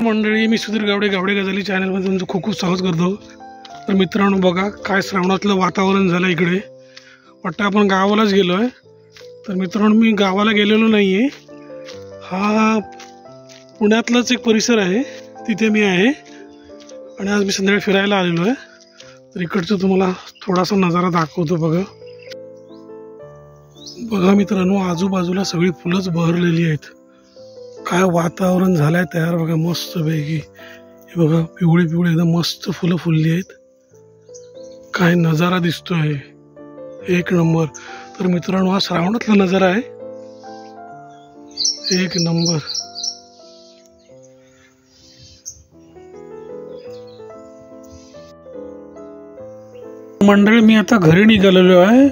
मंडळी, मी सुधीर गावडे, गावडे गजाली चॅनलमध्ये तुमचं खूप खूप स्वागत करतो। तर मित्रांनो बघा काय श्रावणातलं वातावरण झालं इकडे, वाटतं आपण गावालाच गेलो आहे। तर मित्रांनो मी गावाला गेलेलो नाही आहे, हा पुण्यातलाच एक परिसर आहे, तिथे मी आहे आणि आज मी संध्याकाळी फिरायला आलेलो आहे। तर इकडचं तुम्हाला थोडासा नजारा दाखवतो बघा। बघा मित्रांनो, आजूबाजूला सगळी फुलंच बहरलेली आहेत, काय वातावरण झालंय तयार बघा मस्त पैकी। हे बघा पिवळी पिवळी एकदम मस्त फुलं फुलली आहेत, काय नजारा दिसतोय एक नंबर। तर मित्रांनो हा श्रावणातला नजारा आहे, एक नंबर। मंडळी मी आता घरी निघालेलो आहे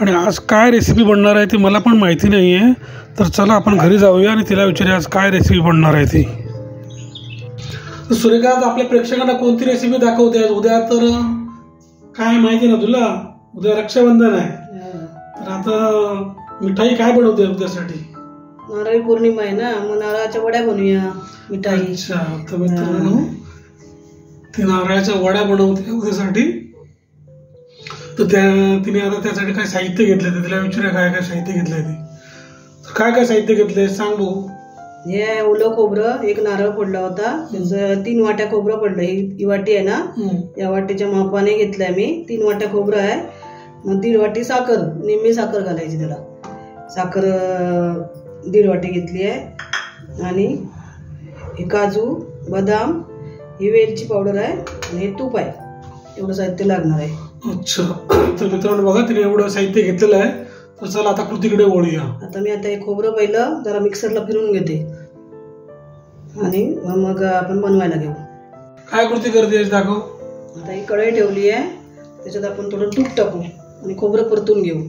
आणि आज काय रेसिपी बनणार आहे ते मला पण माहिती नाही आहे। तर चला आपण घरी जाऊया आणि तिला विचारूया आज काय रेसिपी बनणार आहे ती। सुरेखा, आज आपल्या प्रेक्षकांना कोणती रेसिपी दाखवते? उद्या तर काय माहिती ना तुला, उद्या रक्षाबंधन आहे, तर आता मिठाई काय बनवते उद्यासाठी? नारळी पौर्णिमा आहे ना, मग नारळाच्या वड्या बनवूया मिठाई। अच्छा, तर मित्रांनो ती नारळाच्या वड्या बनवते उद्यासाठी। तर तिने आता त्यासाठी काय साहित्य घेतलंय ते तिला विचारूया काय काय साहित्य घेतलंय ते। काय काय साहित्य घेतलंय सांग बघू। हे ओलं खोबरं, एक नारळ फोडला होता, त्याचं 3 वाट्या खोबरं पडलं। ही वाटी आहे ना, या वाटीच्या मापाने घेतलंय मी। 3 वाट्या खोबरं आहे, मग 1.5 वाटी साखर, निम्मी साखर घालायची त्याला। साखर 1.5 वाटी घेतली आहे आणि हे काजू, बदाम, ही वेलची पावडर आहे आणि हे तूप आहे, एवढं साहित्य लागणार आहे। अच्छा, तर मित्रांनो बघा तिने एवढं साहित्य घेतलेलं आहे। तर चला आता कृतीकडे वळूया। आता मी हे खोबरं पहिलं जरा मिक्सरला फिरून घेते आणि मग आपण बनवायला घेऊ। काय कृती करते दाखव। आता ही कढई ठेवली आहे, त्याच्यात आपण थोडं तूप टाकू आणि खोबरं परतून घेऊ।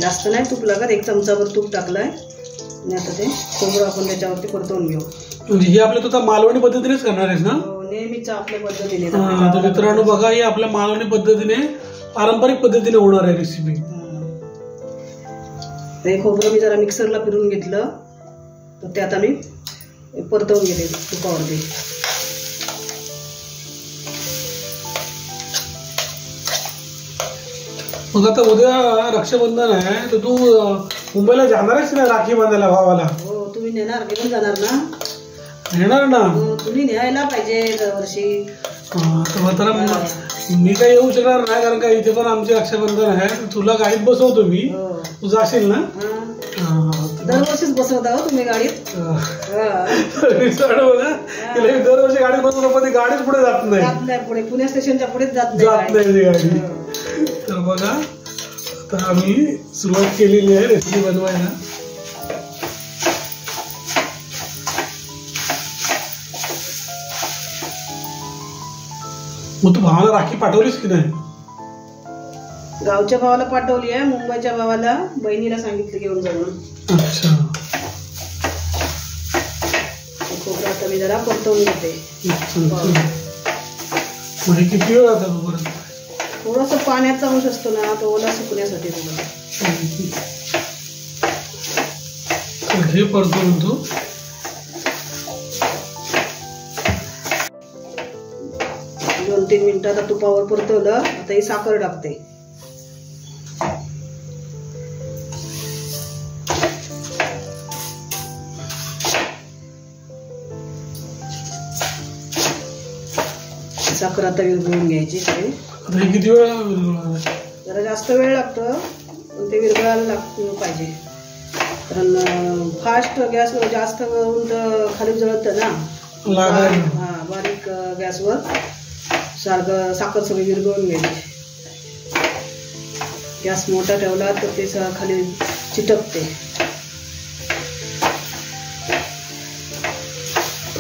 जास्त नाही तूप लागत, 1 चमचाभर तूप टाकलाय आणि आता ते खोबरं आपण त्याच्यावरती परतवून घेऊ। म्हणजे हे आपल्या तुझा मालवणी पद्धतीनेच करणार आहेस ना? नेहमीच आपल्या पद्धतीने। तर मित्रांनो बघा, ही आपल्या मालवणी पद्धतीने, पारंपरिक पद्धतीने होणार आहे रेसिपी। हे खोबरं मी जरा मिक्सरला फिरून घेतलं, तर ते आता मी परतवून घेते तुपावरती। मग आता उद्या रक्षाबंधन आहे, तर तू मुंबईला जाणार आहेस ना राखी बांधायला भावाला? हो, तुम्ही नेणार, घेऊन जाणार ना? येणार ना, तुम्ही न्यायला पाहिजे दरवर्षी। मी काही येऊ शकणार नाही, कारण का इथे पण आमचे रक्षाबंधन आहे। तुला गाडीत बसवतो मी, तू जाशील ना? दरवर्षीच बसवता हो तुम्ही गाडीत? बघा दरवर्षी गाडीत बसवतो, पण गाडीच पुढे जात नाही, पुढे पुणे स्टेशनच्या पुढेच जात नाही गाडी। तर बघा आता आम्ही सुरुवात केलेली आहे रेसिपी बनवायला। मग तू भावाला राखी पाठवलीस की नाही? गावच्या भावाला पाठवली आहे, मुंबईच्या भावाला बहिणीला सांगितलं घेऊन जाऊन। अच्छा, खोबरं आता मी जरा परतवून घेते। म्हणजे किती वेळ आता परत? थोडस पाण्याचा अंश असतो ना, तो ओला सुकण्यासाठी हे परतवून तू 2-3 मिनिटात तुपावर परतवलं। आता ही साखर टाकते। साखर आता विरघळून घ्यायची। किती वेळ? जरा जास्त वेळ लागतो, पण ते विरघळायला लागतो पाहिजे, कारण फास्ट गॅसवर जास्त करून तर खाली जळतं ना। बारीक गॅसवर सारखं साखर सगळी विरघळून घ्यायची। गॅस मोठा ठेवला तर ते खाली चिटकते।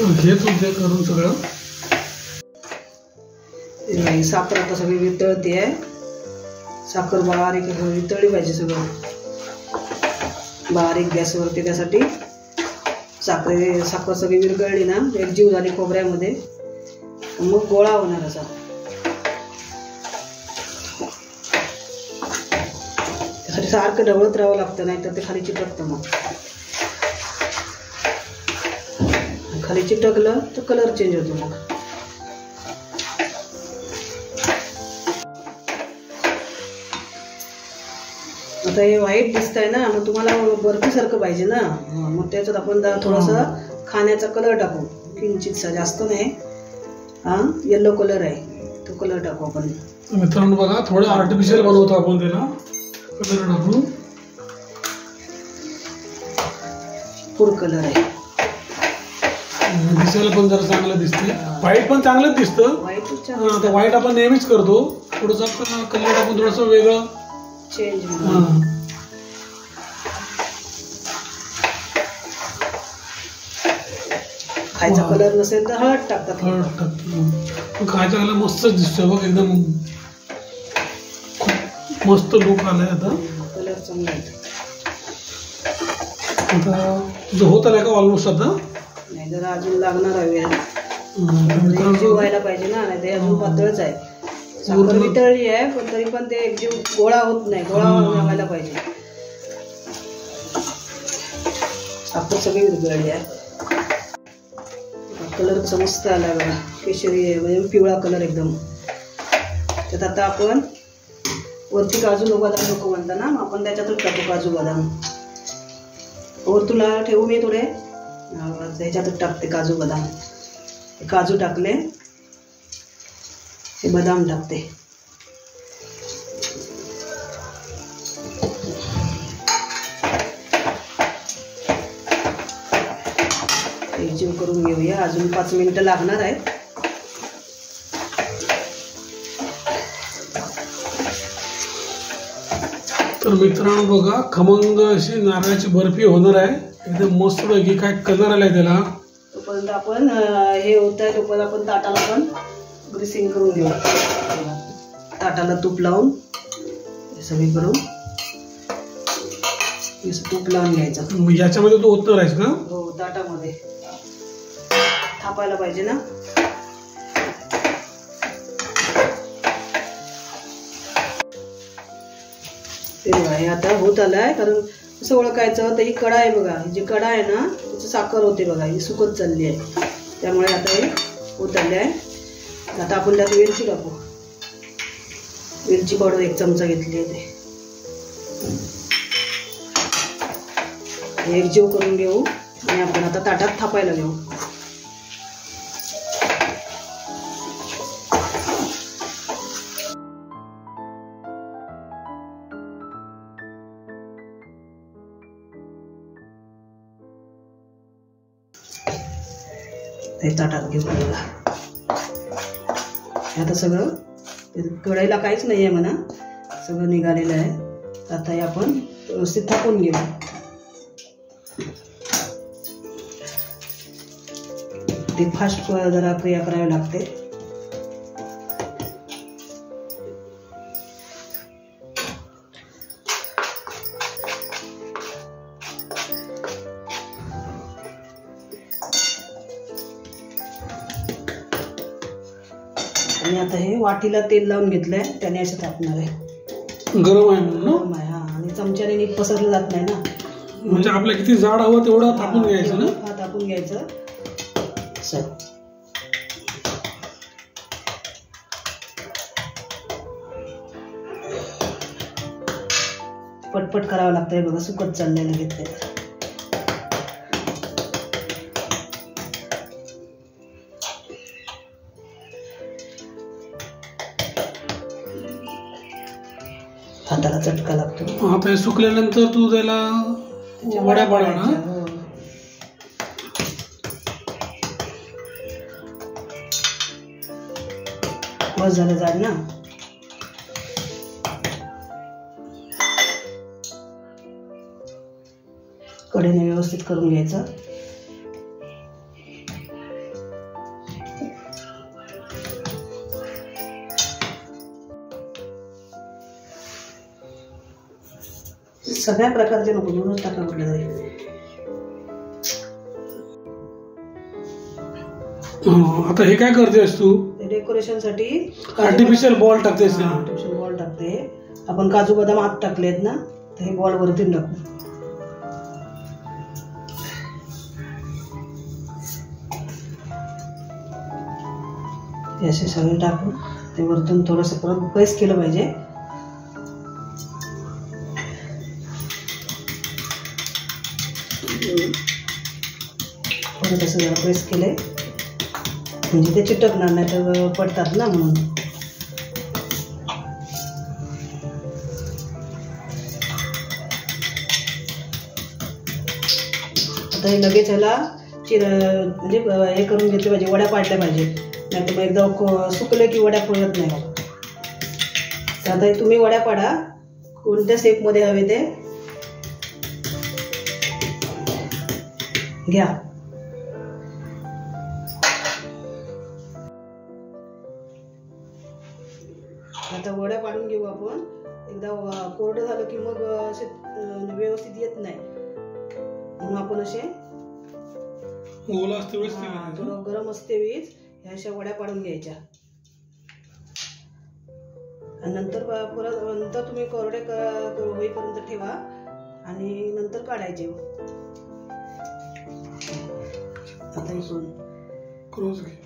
घे तू ते करून सगळं। साखर आता सगळी वितळते आहे, साखर बारीक वितळली पाहिजे सगळं बारीक गॅसवरती। त्यासाठी साखर सगळी विरघळली ना, एकजीव झाली खोबऱ्यामध्ये, मग गोळा होणार असा। सारखं ढवळत राहावं लागतं, नाही तर ते खाली चिटकतं. मग खाली चिटकलं तर कलर चेंज होतो. मग आता हे व्हाईट दिसतंय ना, मग तुम्हाला बर्फी सारखं पाहिजे ना, मग त्याच्यात आपण थोडासा खाण्याचा कलर टाकू, किंचितसा, जास्त नाही. हा येलो कलर आहे, तो कलर टाकू आपण. मित्रांनो बघा, थोडं आर्टिफिशियल बनवतो आपण त्याला, कलर टाकू. फूड कलर आहे, दिसायला पण जरा चांगलं दिसते. व्हाईट पण चांगलंच दिसतं. व्हाईट आपण नेहमीच करतो. थोडंसं कलर टाकून थोडंसं वेगळं चेंज. खायचा कलर नसेल तर हळद टाकतात. हळद टाकतो. खायचा कलर मस्तच दिसतोय बघ, एकदम मस्त लुक आलाय. आता कलर चांगला आहे. आता तुझं होत आलाय का ऑलमोस्ट? आता नाही, जरा अजून लागणार आहे वेळ, व्हायला पाहिजे ना, नाही ते अजून पातळच आहे. साखर वितळली आहे, पण तरी पण ते एकजीव गोळा होत नाही, गोळा व्हायला पाहिजे. साखर सगळी वितळली आहे. कलर मस्त आला बघा, केशरी आहे, म्हणजे पिवळा कलर एकदम. त्यात आता आपण वरती काजू बदाम नको म्हणता ना, आपण त्याच्यातच टाकू काजू बदाम. वर तुला ठेवू मी थोडे, त्याच्यातच टाकते काजू बदाम. काजू टाकले, हे बदाम टाकते. एकजीव करून घेऊया. अजून 5 मिनिटं लागणार आहेत. तर मित्रांनो बघा, खमंग अशी नारळाची बर्फी होणार आहे. एकदम मस्त पैकी. काय कलर आलाय त्याला. तोपर्यंत आपण हे होत आहे, तोपर्यंत आपण ताटाला पण ग्रीसिंग करून घेऊ. ताटाला तूप लावून सगळी करून तूप लावून घ्यायचं. याच्यामध्ये तो ओतणार आहेस का? हो, ताटामध्ये थापायला पाहिजे ना. ते बघा, हे आता होत आलाय. कारण कसं ओळखायचं, तर ही कडा आहे बघा, ही जी कडा आहे ना, त्याची साखर होते बघा, ही सुकत चालली आहे. त्यामुळे आता हे होत आले आहे. आता आपण त्यात वेलची टाकू. वेलची पावडर 1 चमचा घेतली आहे. ते एकजीव करून घेऊ आणि आपण आता ताटात थापायला घेऊ. हे ताटात घेऊ बघा. आता सगळं कढईला काहीच नाही आहे म्हणा, सगळं निघालेलं आहे. आता हे आपण व्यवस्थित थापून घेऊ. ते फास्ट जरा क्रिया करावी लागते. आणि आता हे वाटीला तेल लावून घेतलंय, त्याने असं थापणार आहे. गरम आहे म्हणून. गरम आहे, हा. आणि चमच्याने नीट पसरलं जात नाही ना. म्हणजे आपल्याला किती जाड हवं तेवढं थापून घ्यायचं ना. हा, थापून घ्यायचं. पटपट करावं लागतंय बघा, सुकत चाललेलं घेतलंय. हाताला चटका लागतो. आता हे सुकल्यानंतर तू त्याला वड्या पाडणार. बस झालं जाड ना. कढईने व्यवस्थित करून घ्यायचं. सगळ्या प्रकारचे नको, दोनच टाका म्हटलं तरी. आता हे काय करतेस तू? डेकोरेशन साठी आर्टिफिशियल बॉल टाकतेस. आर्टिफिशियल बॉल टाकते. आपण काजू बदाम आत टाकलेत ना, तर हे बॉल वरती टाकू. हे असे सगळे टाकून ते वरतून थोडंसं परत प्रेस केलं पाहिजे. परत असं जरा प्रेस केले म्हणजे ते चिटकणार नाही तर पडतात ना म्हणून. आता हे लगेच ह्याला म्हणजे हे करून घेतले पाहिजे, वड्या पाडल्या पाहिजे, नाही तर मग एकदा सुकले की वड्या पडत नाही. तर आता तुम्ही वड्या पाडा, कोणत्या शेपमध्ये हवे ते घ्या. आता वड्या पाडून घेऊ आपण. एकदा कोरडं झालं की मग असे व्यवस्थित येत नाही, म्हणून आपण असे थोडं गरम असते वीज ह्या अशा वड्या पाडून घ्यायच्या. आणि नंतर तुम्ही कोरडे होईपर्यंत ठेवा आणि नंतर काढायचे. आता इथून क्रोस घे.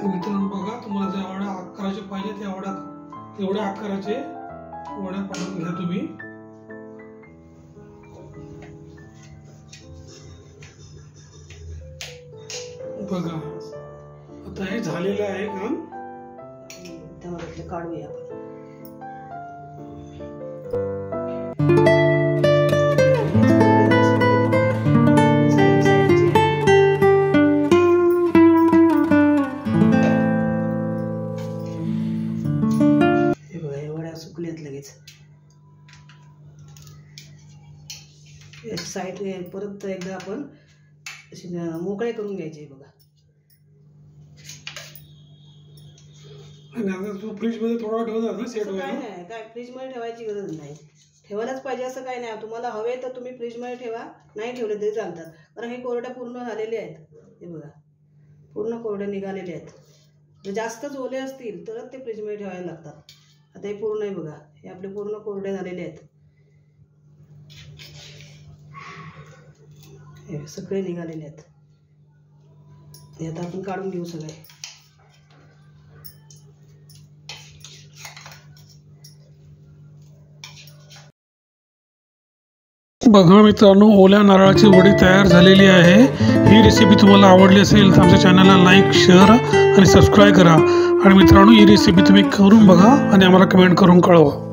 मित्रांनो बघा, तुम्हाला जेवढ्या आकाराचे पाहिजे तेवढ्या आकाराचे वड्या पाडून घ्या तुम्ही. बघा आता हे झालेलं आहे काम. त्यामध्ये काढूया आपण. सुकल्यात लगेच. साईड परत एकदा आपण मोकळे करून घ्यायचे. बघा फ्रीज मध्ये थोडा ठेवणार सेट काय नाही, काय फ्रीज मध्ये ठेवायची गरज नाही. ठेवायलाच पाहिजे असं काय नाही. तुम्हाला हवे तर तुम्ही फ्रीज मध्ये ठेवा, नाही ठेवले तरी चालतात, कारण हे कोरड्या पूर्ण झालेले आहेत. हे बघा पूर्ण कोरडे निघालेले आहेत. जर जास्तच ओले असतील तरच ते फ्रीज मध्ये ठेवायला लागतात. आता हे पूर्ण आहे बघा, हे आपले पूर्ण कोरडे झालेले आहेत. हे सगळे निघालेले आहेत. हे आता आपण काढून घेऊ सगळे. बघा मित्रांनो, ओल्या नारळाची वडी तयार झालेली आहे. ही रेसिपी तुम्हाला आवडली असेल तर आमच्या चॅनलला लाईक, शेअर आणि सबस्क्राईब करा. आणि मित्रांनो, ही रेसिपी तुम्ही करून बघा आणि आम्हाला कमेंट करून कळवा.